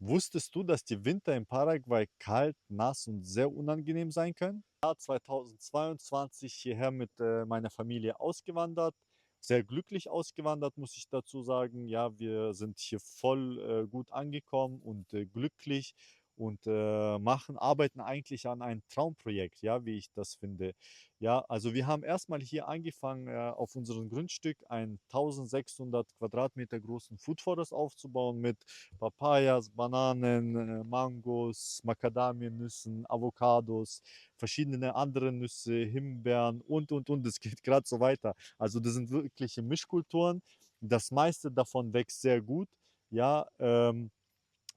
Wusstest du, dass die Winter in Paraguay kalt, nass und sehr unangenehm sein können? Jahr 2022 hierher mit meiner Familie ausgewandert. Sehr glücklich ausgewandert, muss ich dazu sagen. Ja, wir sind hier voll gut angekommen und glücklich und arbeiten eigentlich an einem Traumprojekt, ja, wie ich das finde. Ja, also wir haben erstmal hier angefangen, auf unserem Grundstück einen 1600 Quadratmeter großen Food Forest aufzubauen mit Papayas, Bananen, Mangos, Macadamiennüssen, Avocados, verschiedene andere Nüsse, Himbeeren und. Es geht gerade so weiter. Also das sind wirkliche Mischkulturen. Das meiste davon wächst sehr gut. Ja,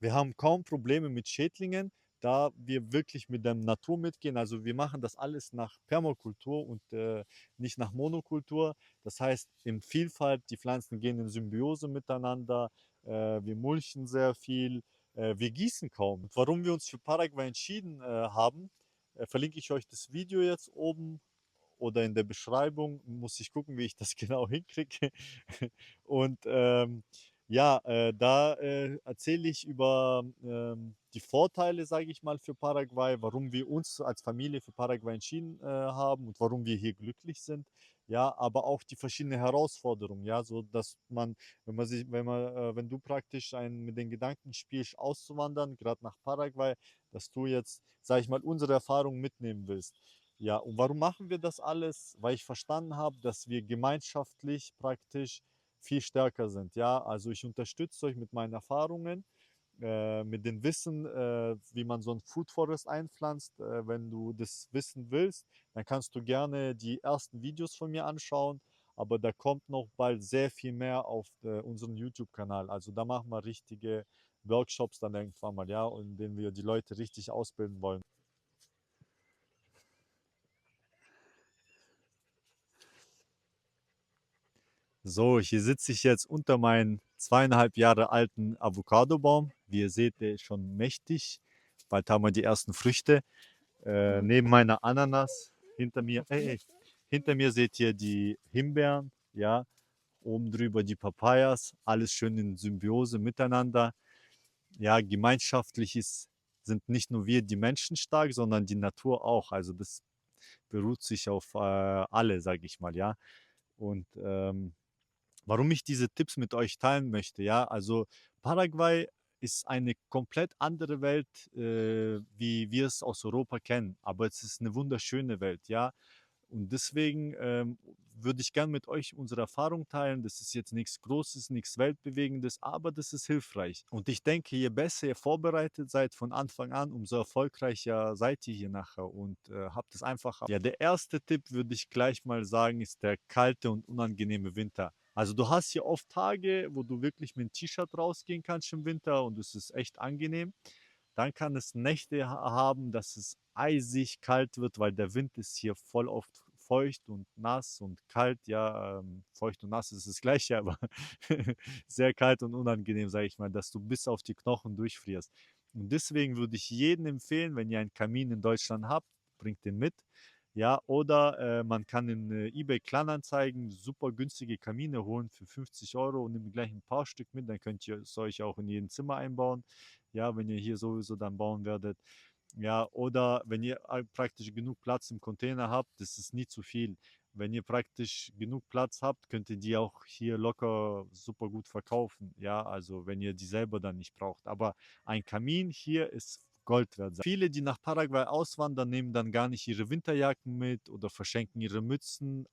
wir haben kaum Probleme mit Schädlingen, da wir wirklich mit der Natur mitgehen. Also wir machen das alles nach Permakultur und nicht nach Monokultur. Das heißt, in Vielfalt, die Pflanzen gehen in Symbiose miteinander. Wir mulchen sehr viel. Wir gießen kaum. Und warum wir uns für Paraguay entschieden haben, verlinke ich euch das Video jetzt oben oder in der Beschreibung. Muss ich gucken, wie ich das genau hinkriege. Und ja, da erzähle ich über die Vorteile, sage ich mal, für Paraguay, warum wir uns als Familie für Paraguay entschieden haben und warum wir hier glücklich sind. Ja, aber auch die verschiedenen Herausforderungen, ja, so dass man, wenn du praktisch mit den Gedanken spielst, auszuwandern, gerade nach Paraguay, dass du jetzt, sage ich mal, unsere Erfahrungen mitnehmen willst. Ja, und warum machen wir das alles? Weil ich verstanden habe, dass wir gemeinschaftlich praktisch viel stärker sind. Ja, also ich unterstütze euch mit meinen Erfahrungen, mit dem Wissen, wie man so ein Food Forest einpflanzt. Wenn du das wissen willst, dann kannst du gerne die ersten Videos von mir anschauen. Aber da kommt noch bald sehr viel mehr auf unseren YouTube-Kanal. Also da machen wir richtige Workshops dann irgendwann mal, ja, in denen wir die Leute richtig ausbilden wollen. So, hier sitze ich jetzt unter meinen 2,5 Jahre alten Avocadobaum. Wie ihr seht, der ist schon mächtig. Bald haben wir die ersten Früchte. Neben meiner Ananas, hinter mir seht ihr die Himbeeren, ja, oben drüber die Papayas, alles schön in Symbiose miteinander. Ja, gemeinschaftlich sind nicht nur wir die Menschen stark, sondern die Natur auch. Also das beruht sich auf alle, sage ich mal, ja. Und warum ich diese Tipps mit euch teilen möchte, ja, also Paraguay ist eine komplett andere Welt, wie wir es aus Europa kennen, aber es ist eine wunderschöne Welt, ja. Und deswegen würde ich gern mit euch unsere Erfahrung teilen. Das ist jetzt nichts Großes, nichts Weltbewegendes, aber das ist hilfreich. Und ich denke, je besser ihr vorbereitet seid von Anfang an, umso erfolgreicher seid ihr hier nachher und habt es einfacher. Ja, der erste Tipp würde ich gleich mal sagen, ist der kalte und unangenehme Winter. Also du hast hier oft Tage, wo du wirklich mit 'm T-Shirt rausgehen kannst im Winter und es ist echt angenehm. Dann kann es Nächte haben, dass es eisig kalt wird, weil der Wind ist hier voll oft feucht und nass und kalt. Ja, feucht und nass ist das Gleiche, aber sehr kalt und unangenehm, sage ich mal, dass du bis auf die Knochen durchfrierst. Und deswegen würde ich jedem empfehlen, wenn ihr einen Kamin in Deutschland habt, bringt den mit. Ja, oder man kann in eBay Kleinanzeigen super günstige Kamine holen für 50 € und nimmt gleich ein paar Stück mit. Dann könnt ihr es euch auch in jedem Zimmer einbauen. Ja, wenn ihr hier sowieso dann bauen werdet. Ja, oder wenn ihr praktisch genug Platz im Container habt, das ist nie zu viel. Wenn ihr praktisch genug Platz habt, könnt ihr die auch hier locker super gut verkaufen. Ja, also wenn ihr die selber dann nicht braucht. Aber ein Kamin hier ist Gold wert. Viele, die nach Paraguay auswandern, nehmen dann gar nicht ihre Winterjacken mit oder verschenken ihre Mützen.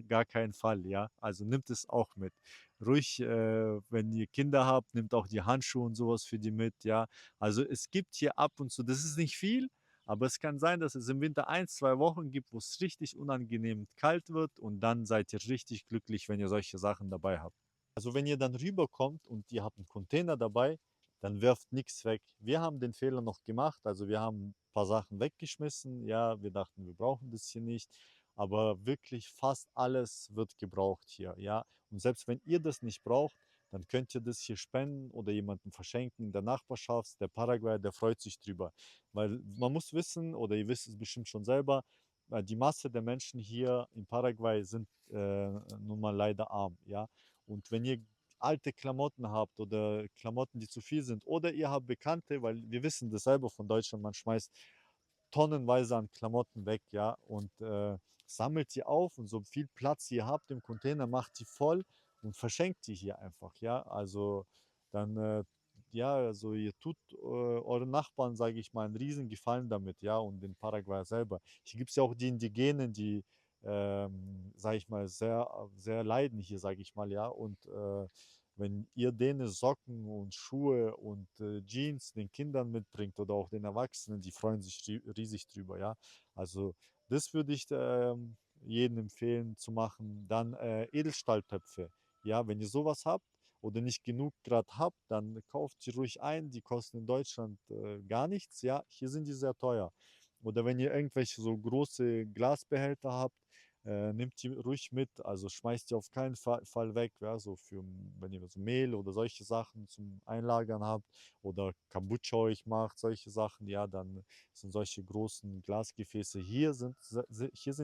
Gar keinen Fall, ja. Also nimmt es auch mit. Ruhig, wenn ihr Kinder habt, nehmt auch die Handschuhe und sowas für die mit, ja. Also es gibt hier ab und zu, das ist nicht viel, aber es kann sein, dass es im Winter 1, 2 Wochen gibt, wo es richtig unangenehm kalt wird und dann seid ihr richtig glücklich, wenn ihr solche Sachen dabei habt. Also wenn ihr dann rüberkommt und ihr habt einen Container dabei, dann werft nichts weg. Wir haben den Fehler noch gemacht, also wir haben ein paar Sachen weggeschmissen. Ja, wir dachten, wir brauchen das hier nicht, aber wirklich fast alles wird gebraucht hier, ja. Und selbst wenn ihr das nicht braucht, dann könnt ihr das hier spenden oder jemandem verschenken in der Nachbarschaft. Der Paraguayer, der freut sich drüber. Weil man muss wissen, oder ihr wisst es bestimmt schon selber, die Masse der Menschen hier in Paraguay sind nun mal leider arm, ja. Und wenn ihr alte Klamotten habt oder Klamotten, die zu viel sind, oder ihr habt Bekannte, weil wir wissen das selber von Deutschland, man schmeißt tonnenweise an Klamotten weg, ja, und sammelt die auf und so viel Platz ihr habt im Container, macht die voll und verschenkt die hier einfach, ja. Also dann, ja, also ihr tut euren Nachbarn, sage ich mal, einen riesen Gefallen damit, ja, und den Paraguayer selber. Hier gibt es ja auch die Indigenen, die, sage ich mal, sehr leiden hier, sage ich mal, ja, und wenn ihr denen Socken und Schuhe und Jeans den Kindern mitbringt oder auch den Erwachsenen, die freuen sich riesig drüber, ja. Also das würde ich jedem empfehlen zu machen. Dann Edelstahltöpfe. Ja, wenn ihr sowas habt oder nicht genug gerade habt, dann kauft sie ruhig ein. Die kosten in Deutschland gar nichts. Ja, hier sind die sehr teuer. Oder wenn ihr irgendwelche so große Glasbehälter habt, nehmt die ruhig mit, also schmeißt die auf keinen Fall weg, ja, so für, wenn ihr so Mehl oder solche Sachen zum Einlagern habt oder Kombucha euch macht, solche Sachen, ja, dann sind solche großen Glasgefäße hier sind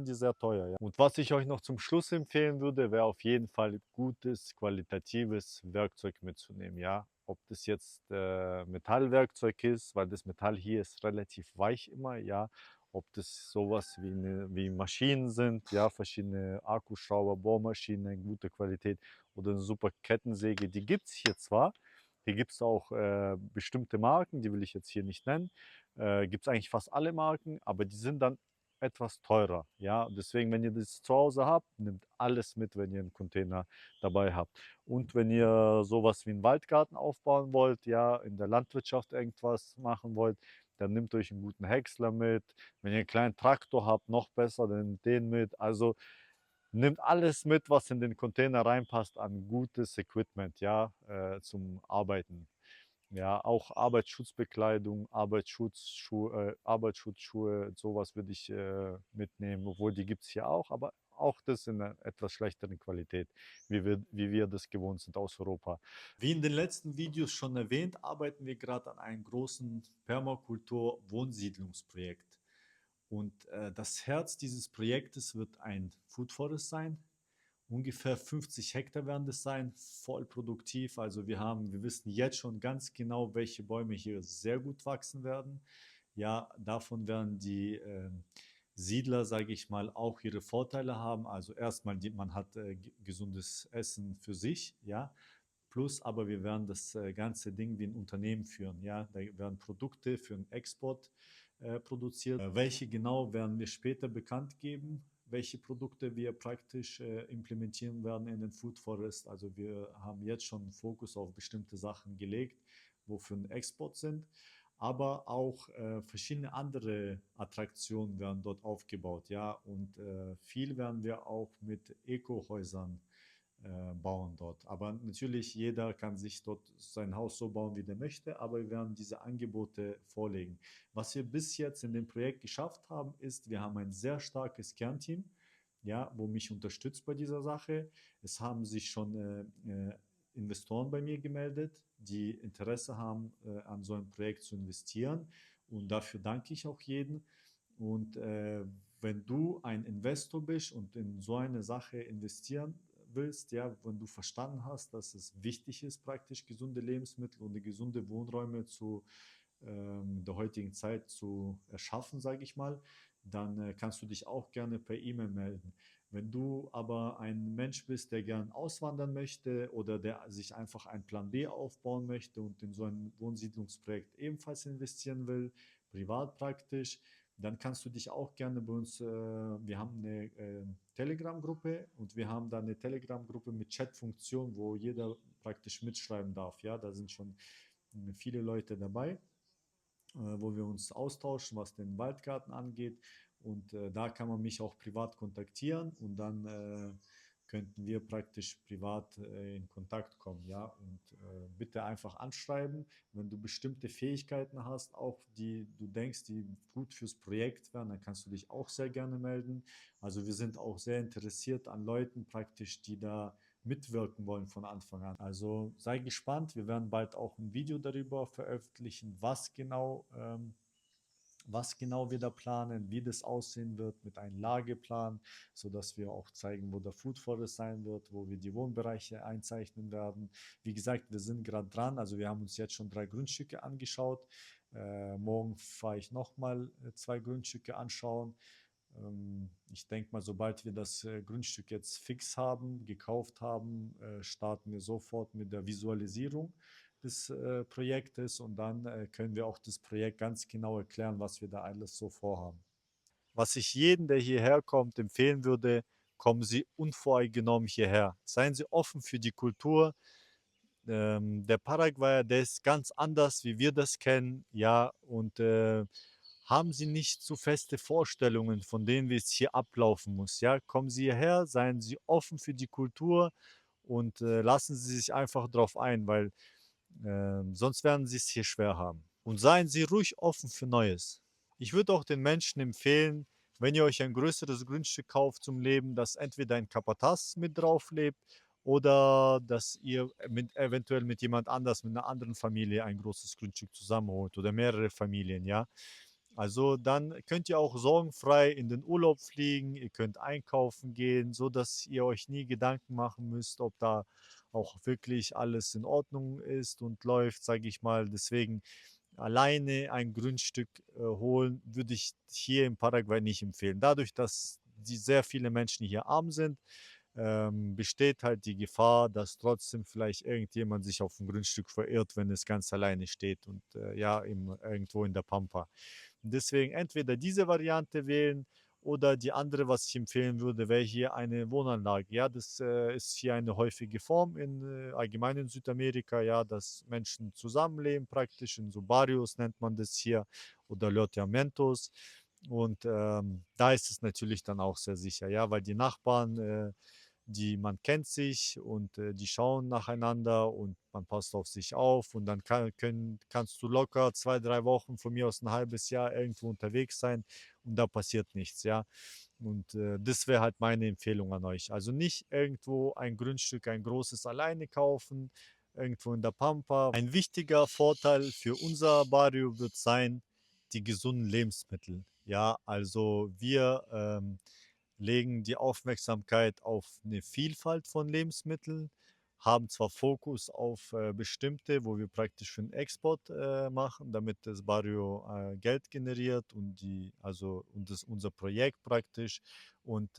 die sehr teuer, ja. Und was ich euch noch zum Schluss empfehlen würde, wäre auf jeden Fall gutes, qualitatives Werkzeug mitzunehmen, ja. Ob das jetzt Metallwerkzeug ist, weil das Metall hier ist relativ weich immer, ja, ob das sowas wie Maschinen sind, ja, verschiedene Akkuschrauber, Bohrmaschinen, gute Qualität oder eine super Kettensäge. Die gibt es hier zwar, hier gibt es auch bestimmte Marken, die will ich jetzt hier nicht nennen. Gibt es eigentlich fast alle Marken, aber die sind dann etwas teurer. Ja, deswegen, wenn ihr das zu Hause habt, nehmt alles mit, wenn ihr einen Container dabei habt. Und wenn ihr sowas wie einen Waldgarten aufbauen wollt, ja, in der Landwirtschaft irgendwas machen wollt, dann nehmt euch einen guten Häcksler mit. Wenn ihr einen kleinen Traktor habt, noch besser, dann nehmt den mit. Also nehmt alles mit, was in den Container reinpasst an gutes Equipment, ja, zum Arbeiten. Ja, auch Arbeitsschutzbekleidung, Arbeitsschutzschuhe, sowas würde ich mitnehmen, obwohl die gibt es hier auch, aber auch das in einer etwas schlechteren Qualität, wie wir das gewohnt sind aus Europa. Wie in den letzten Videos schon erwähnt, arbeiten wir gerade an einem großen Permakultur-Wohnsiedlungsprojekt. Und das Herz dieses Projektes wird ein Food Forest sein. Ungefähr 50 Hektar werden das sein, voll produktiv. Also wir wissen jetzt schon ganz genau, welche Bäume hier sehr gut wachsen werden. Ja, davon werden die Siedler, sage ich mal, auch ihre Vorteile haben. Also erstmal, man hat gesundes Essen für sich, ja. Plus, aber wir werden das ganze Ding wie ein Unternehmen führen. Ja, da werden Produkte für den Export produziert. Welche genau werden wir später bekannt geben, welche Produkte wir praktisch implementieren werden in den Food Forest. Also wir haben jetzt schon Fokus auf bestimmte Sachen gelegt, wo für den Export sind. Aber auch verschiedene andere Attraktionen werden dort aufgebaut. Ja, und viel werden wir auch mit Eco-Häusern bauen dort. Aber natürlich, jeder kann sich dort sein Haus so bauen, wie der möchte, aber wir werden diese Angebote vorlegen. Was wir bis jetzt in dem Projekt geschafft haben, ist, wir haben ein sehr starkes Kernteam, ja, wo mich unterstützt bei dieser Sache. Es haben sich schon Investoren bei mir gemeldet, die Interesse haben, an so ein Projekt zu investieren. Und dafür danke ich auch jedem. Und wenn du ein Investor bist und in so eine Sache investieren willst, ja, wenn du verstanden hast, dass es wichtig ist, praktisch gesunde Lebensmittel und gesunde Wohnräume zu der heutigen Zeit zu erschaffen, sage ich mal, dann kannst du dich auch gerne per E-Mail melden. Wenn du aber ein Mensch bist, der gern auswandern möchte oder der sich einfach einen Plan B aufbauen möchte und in so ein Wohnsiedlungsprojekt ebenfalls investieren will, privat praktisch, dann kannst du dich auch gerne bei uns, wir haben eine Telegram-Gruppe und wir haben da eine Telegram-Gruppe mit Chat-Funktion, wo jeder praktisch mitschreiben darf. Ja, da sind schon viele Leute dabei, wo wir uns austauschen, was den Waldgarten angeht. Und da kann man mich auch privat kontaktieren und dann könnten wir praktisch privat in Kontakt kommen, ja. Und bitte einfach anschreiben, wenn du bestimmte Fähigkeiten hast, auch die du denkst, die gut fürs Projekt wären, dann kannst du dich auch sehr gerne melden. Also wir sind auch sehr interessiert an Leuten praktisch, die da mitwirken wollen von Anfang an. Also sei gespannt, wir werden bald auch ein Video darüber veröffentlichen, was genau was genau wir da planen, wie das aussehen wird mit einem Lageplan, sodass wir auch zeigen, wo der Food Forest sein wird, wo wir die Wohnbereiche einzeichnen werden. Wie gesagt, wir sind gerade dran, also wir haben uns jetzt schon 3 Grundstücke angeschaut. Morgen fahre ich nochmal 2 Grundstücke anschauen. Ich denke mal, sobald wir das Grundstück jetzt fix haben, gekauft haben, starten wir sofort mit der Visualisierung des Projektes und dann können wir auch das Projekt ganz genau erklären, was wir da alles so vorhaben. Was ich jedem, der hierher kommt, empfehlen würde, kommen Sie unvoreingenommen hierher. Seien Sie offen für die Kultur. Der Paraguayer, der ist ganz anders, wie wir das kennen, ja, und haben Sie nicht zu feste Vorstellungen, von denen wie es hier ablaufen muss, ja. Kommen Sie hierher, seien Sie offen für die Kultur und lassen Sie sich einfach drauf ein, weil sonst werden Sie es hier schwer haben. Und seien Sie ruhig offen für Neues. Ich würde auch den Menschen empfehlen, wenn ihr euch ein größeres Grundstück kauft zum Leben, dass entweder ein Kapataz mit drauf lebt oder dass ihr eventuell mit jemand anders, mit einer anderen Familie ein großes Grundstück zusammenholt oder mehrere Familien, ja. Also dann könnt ihr auch sorgenfrei in den Urlaub fliegen, ihr könnt einkaufen gehen, so dass ihr euch nie Gedanken machen müsst, ob da auch wirklich alles in Ordnung ist und läuft, sage ich mal. Deswegen alleine ein Grundstück holen würde ich hier in Paraguay nicht empfehlen. Dadurch, dass die sehr viele Menschen hier arm sind, besteht halt die Gefahr, dass trotzdem vielleicht irgendjemand sich auf ein Grundstück verirrt, wenn es ganz alleine steht und ja, irgendwo in der Pampa. Deswegen entweder diese Variante wählen oder die andere, was ich empfehlen würde, wäre hier eine Wohnanlage. Ja, das ist hier eine häufige Form allgemein in Südamerika, ja, dass Menschen zusammenleben praktisch, in so Barrios nennt man das hier oder Loteamentos. Und da ist es natürlich dann auch sehr sicher, ja, weil die Nachbarn man kennt sich und die schauen nacheinander und man passt auf sich auf und dann kannst du locker 2, 3 Wochen, von mir aus ein halbes Jahr irgendwo unterwegs sein und da passiert nichts, ja. Und das wäre halt meine Empfehlung an euch. Also nicht irgendwo ein Grundstück, ein großes alleine kaufen, irgendwo in der Pampa. Ein wichtiger Vorteil für unser Barrio wird sein, die gesunden Lebensmittel. Ja, also wir legen die Aufmerksamkeit auf eine Vielfalt von Lebensmitteln, haben zwar Fokus auf bestimmte, wo wir praktisch für den Export machen, damit das Barrio Geld generiert und unser Projekt praktisch und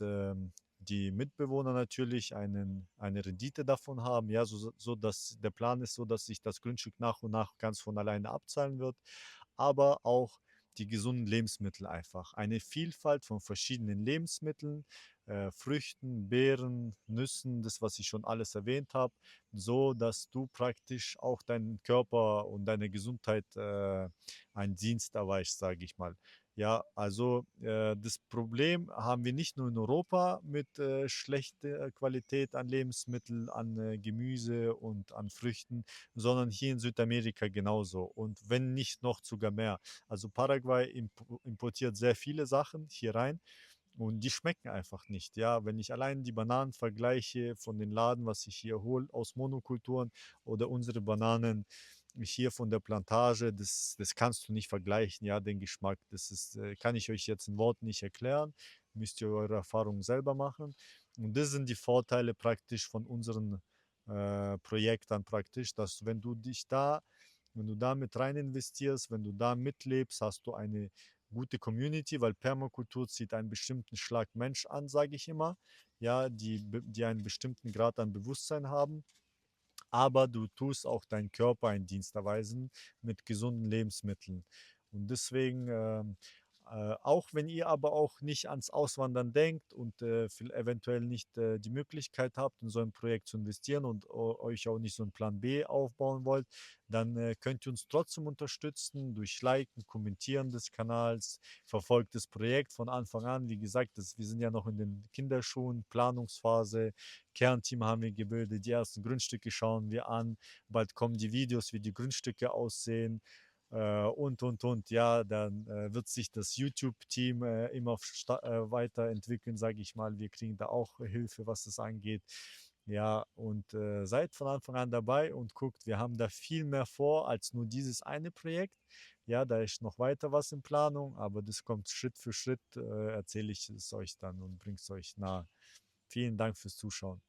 die Mitbewohner natürlich eine Rendite davon haben, ja, so dass der Plan ist so, dass sich das Grundstück nach und nach ganz von alleine abzahlen wird, aber auch die gesunden Lebensmittel einfach. Eine Vielfalt von verschiedenen Lebensmitteln, Früchten, Beeren, Nüssen, das, was ich schon alles erwähnt habe, so dass du praktisch auch deinen Körper und deine Gesundheit einen Dienst erweist, sage ich mal. Ja, also das Problem haben wir nicht nur in Europa mit schlechter Qualität an Lebensmitteln, an Gemüse und an Früchten, sondern hier in Südamerika genauso. Und wenn nicht noch sogar mehr. Also Paraguay importiert sehr viele Sachen hier rein und die schmecken einfach nicht. Ja, wenn ich allein die Bananen vergleiche von den Laden, was ich hier hole aus Monokulturen oder unsere Bananen hier von der Plantage, das kannst du nicht vergleichen, ja, den Geschmack. Kann ich euch jetzt in Worten nicht erklären. Müsst ihr eure Erfahrungen selber machen. Und das sind die Vorteile praktisch von unseren Projekten praktisch, dass wenn du da mit rein investierst, wenn du da mitlebst, hast du eine gute Community, weil Permakultur zieht einen bestimmten Schlag Mensch an, sage ich immer, ja, die einen bestimmten Grad an Bewusstsein haben, aber du tust auch deinen Körper einen Dienst erweisen mit gesunden Lebensmitteln. Und deswegen, auch wenn ihr aber auch nicht ans Auswandern denkt und eventuell nicht die Möglichkeit habt, in so ein Projekt zu investieren und euch auch nicht so einen Plan B aufbauen wollt, dann könnt ihr uns trotzdem unterstützen durch Liken, Kommentieren des Kanals, verfolgt das Projekt von Anfang an. Wie gesagt, wir sind ja noch in den Kinderschuhen, Planungsphase, Kernteam haben wir gebildet, die ersten Grundstücke schauen wir an, bald kommen die Videos, wie die Grundstücke aussehen und. Ja, dann wird sich das YouTube-Team immer weiterentwickeln, sage ich mal. Wir kriegen da auch Hilfe, was das angeht. Ja, und seid von Anfang an dabei und guckt, wir haben da viel mehr vor als nur dieses eine Projekt. Ja, da ist noch weiter was in Planung, aber das kommt Schritt für Schritt, erzähle ich es euch dann und bringe es euch nahe. Vielen Dank fürs Zuschauen.